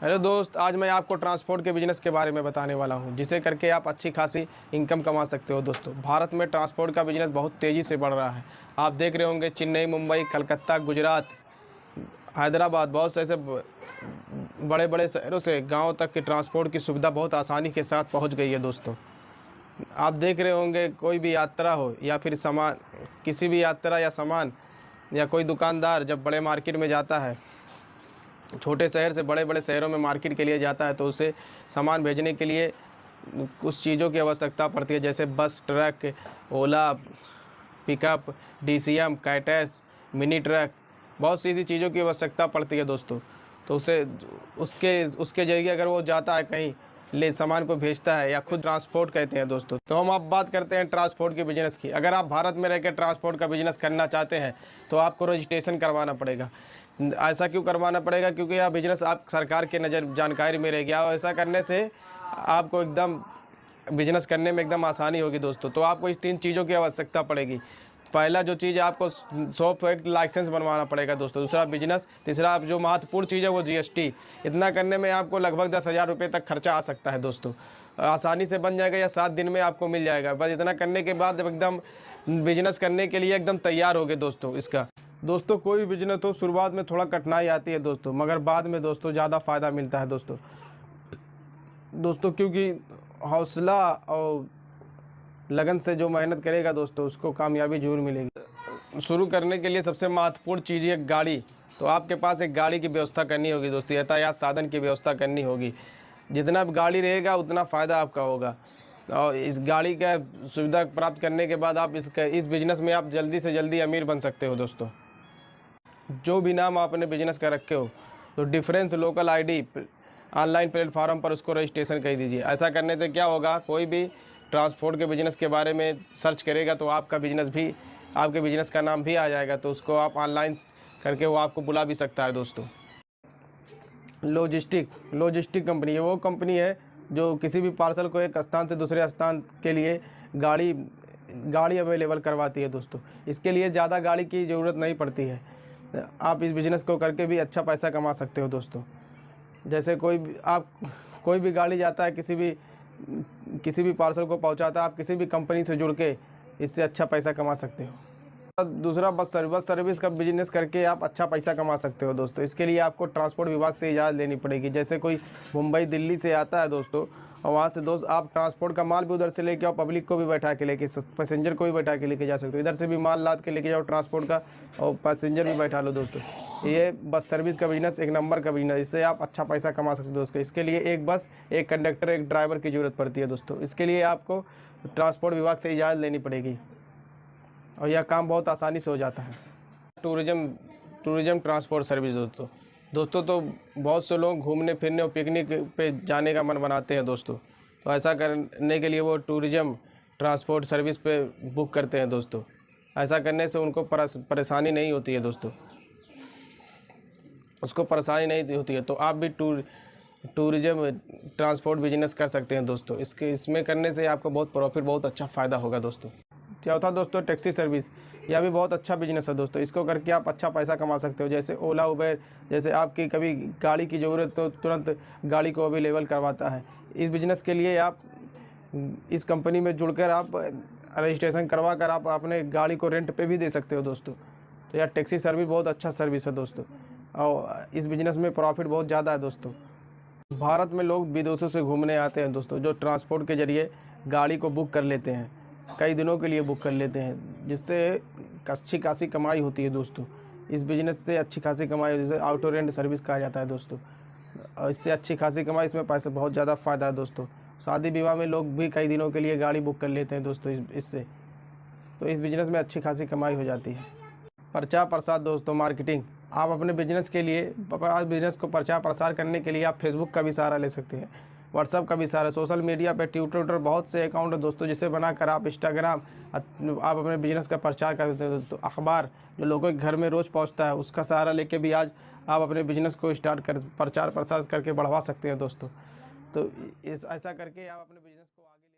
Hello दोस्त, आज मैं आपको ट्रांसपोर्ट के बिज़नेस के बारे में बताने वाला हूं, जिसे करके आप अच्छी खासी इनकम कमा सकते हो। दोस्तों, भारत में ट्रांसपोर्ट का बिज़नेस बहुत तेज़ी से बढ़ रहा है। आप देख रहे होंगे चेन्नई, मुंबई, कलकत्ता, गुजरात, हैदराबाद, बहुत से ऐसे बड़े बड़े शहरों से गाँव तक की ट्रांसपोर्ट की सुविधा बहुत आसानी के साथ पहुँच गई है। दोस्तों, आप देख रहे होंगे कोई भी यात्रा हो या फिर सामान, किसी भी यात्रा या सामान या कोई दुकानदार जब बड़े मार्केट में जाता है, छोटे शहर से बड़े बड़े शहरों में मार्केट के लिए जाता है, तो उसे सामान भेजने के लिए कुछ चीज़ों की आवश्यकता पड़ती है, जैसे बस, ट्रक, ओला, पिकअप, डीसीएम, कैटस, मिनी ट्रक, बहुत सी ऐसी चीज़ों की आवश्यकता पड़ती है। दोस्तों, तो उसे उसके जरिए अगर वो जाता है कहीं, ले सामान को भेजता है, या खुद ट्रांसपोर्ट कहते हैं। दोस्तों, तो हम आप बात करते हैं ट्रांसपोर्ट के बिज़नेस की। अगर आप भारत में रहकर ट्रांसपोर्ट का बिज़नेस करना चाहते हैं तो आपको रजिस्ट्रेशन करवाना पड़ेगा। ऐसा क्यों करवाना पड़ेगा? क्योंकि यह बिज़नेस आप सरकार के नज़र जानकारी में रह गया, और ऐसा करने से आपको एकदम बिज़नेस करने में एकदम आसानी होगी। दोस्तों, तो आपको इस 3 चीज़ों की आवश्यकता पड़ेगी। पहला जो चीज़, आपको शॉप एक लाइसेंस बनवाना पड़ेगा। दोस्तों, दूसरा बिजनेस, तीसरा जो महत्वपूर्ण चीज़ है वो जीएसटी। इतना करने में आपको लगभग 10,000 रुपये तक खर्चा आ सकता है। दोस्तों, आसानी से बन जाएगा या 7 दिन में आपको मिल जाएगा। बस इतना करने के बाद एकदम बिजनेस करने के लिए एकदम तैयार हो गए। दोस्तों, कोई भी बिजनेस हो, शुरुआत में थोड़ा कठिनाई आती है दोस्तों, मगर बाद में दोस्तों ज़्यादा फ़ायदा मिलता है। दोस्तों, क्योंकि हौसला और लगन से जो मेहनत करेगा दोस्तों, उसको कामयाबी जरूर मिलेगी। शुरू करने के लिए सबसे महत्वपूर्ण चीज़ है गाड़ी। तो आपके पास एक गाड़ी की व्यवस्था करनी होगी दोस्तों, यातायात साधन की व्यवस्था करनी होगी। जितना गाड़ी रहेगा उतना फ़ायदा आपका होगा, और इस गाड़ी का सुविधा प्राप्त करने के बाद आप इस बिज़नेस में आप जल्दी से जल्दी अमीर बन सकते हो। दोस्तों, जो भी नाम आपने बिजनेस का रखे हो, तो difference local ID online platform पर उसको रजिस्ट्रेशन कर दीजिए। ऐसा करने से क्या होगा, कोई भी ट्रांसपोर्ट के बिज़नेस के बारे में सर्च करेगा तो आपके बिज़नेस का नाम भी आ जाएगा, तो उसको आप ऑनलाइन करके वो आपको बुला भी सकता है। दोस्तों, लॉजिस्टिक कंपनी, वो कंपनी है जो किसी भी पार्सल को एक स्थान से दूसरे स्थान के लिए गाड़ी अवेलेबल करवाती है। दोस्तों, इसके लिए ज़्यादा गाड़ी की ज़रूरत नहीं पड़ती है। आप इस बिज़नेस को करके भी अच्छा पैसा कमा सकते हो। दोस्तों, जैसे कोई भी गाड़ी जाता है, किसी भी पार्सल को पहुंचाता है, आप किसी भी कंपनी से जुड़ के इससे अच्छा पैसा कमा सकते हो। दूसरा, बस सर्विस का बिजनेस करके आप अच्छा पैसा कमा सकते हो। दोस्तों, इसके लिए आपको ट्रांसपोर्ट विभाग से इजाज़त लेनी पड़ेगी। जैसे कोई मुंबई, दिल्ली से आता है दोस्तों, और वहाँ से आप ट्रांसपोर्ट का माल भी उधर से लेके आओ, पब्लिक को भी बैठा के पैसेंजर को भी बैठा के लेके जा सकते हो। इधर से भी माल लाद के लेके जाओ ट्रांसपोर्ट का, और पैसेंजर भी बैठा लो। दोस्तों, ये बस सर्विस का बिजनेस एक नंबर का बिजनेस, इससे आप अच्छा पैसा कमा सकते हो। दोस्तों, इसके लिए एक बस, एक कंडक्टर, एक ड्राइवर की ज़रूरत पड़ती है। दोस्तों, इसके लिए आपको ट्रांसपोर्ट विभाग से इजाज़त लेनी पड़ेगी, और यह काम बहुत आसानी से हो जाता है। Tourism transport service. दोस्तों, तो बहुत से लोग घूमने फिरने और पिकनिक पे जाने का मन बनाते हैं। दोस्तों, तो ऐसा करने के लिए वो टूरिज़्म ट्रांसपोर्ट सर्विस पे बुक करते हैं। दोस्तों, ऐसा करने से उनको परेशानी नहीं होती है। दोस्तों, उसको परेशानी नहीं होती है, तो आप भी टूरिज़्म ट्रांसपोर्ट बिजनेस कर सकते हैं। दोस्तों, इसमें करने से आपको बहुत प्रॉफिट, बहुत अच्छा फ़ायदा होगा। दोस्तों, चौथा दोस्तों, टैक्सी सर्विस। यह भी बहुत अच्छा बिजनेस है। दोस्तों, इसको करके आप अच्छा पैसा कमा सकते हो। जैसे ओला, उबेर, जैसे आपकी कभी गाड़ी की ज़रूरत तो तुरंत गाड़ी को अवेलेबल करवाता है। इस बिज़नेस के लिए आप इस कंपनी में जुड़कर आप रजिस्ट्रेशन करवा कर आप अपने गाड़ी को रेंट पे भी दे सकते हो। दोस्तों, तो यह टैक्सी सर्विस बहुत अच्छा सर्विस है। दोस्तों, और इस बिज़नेस में प्रॉफिट बहुत ज़्यादा है। दोस्तों, भारत में लोग विदेशों से घूमने आते हैं दोस्तों, जो ट्रांसपोर्ट के ज़रिए गाड़ी को बुक कर लेते हैं, कई दिनों के लिए बुक कर लेते हैं, जिससे अच्छी खासी कमाई होती है। दोस्तों, इस बिज़नेस से अच्छी खासी कमाई, जिसे ऑटो रेंट सर्विस कहा जाता है। दोस्तों, और इससे अच्छी खासी कमाई, इसमें पैसे बहुत ज़्यादा फ़ायदा है। दोस्तों, शादी विवाह में लोग भी कई दिनों के लिए गाड़ी बुक कर लेते हैं। दोस्तों, इससे तो इस बिज़नेस में अच्छी खासी कमाई हो जाती है। प्रचार प्रसार दोस्तों, मार्केटिंग। आप अपने बिज़नेस को प्रचार प्रसार करने के लिए आप फेसबुक का भी सहारा ले सकते हैं, व्हाट्सअप का भी सहारा, सोशल मीडिया पे ट्विटर बहुत से अकाउंट है दोस्तों, जिसे बनाकर आप इंस्टाग्राम आप अपने बिज़नेस का प्रचार कर देते हैं। दोस्तों, अखबार जो लोगों के घर में रोज़ पहुंचता है, उसका सहारा लेके भी आज आप अपने बिज़नेस को प्रचार प्रसार करके बढ़वा सकते हैं। दोस्तों, तो ऐसा करके आप अपने बिज़नेस को आगे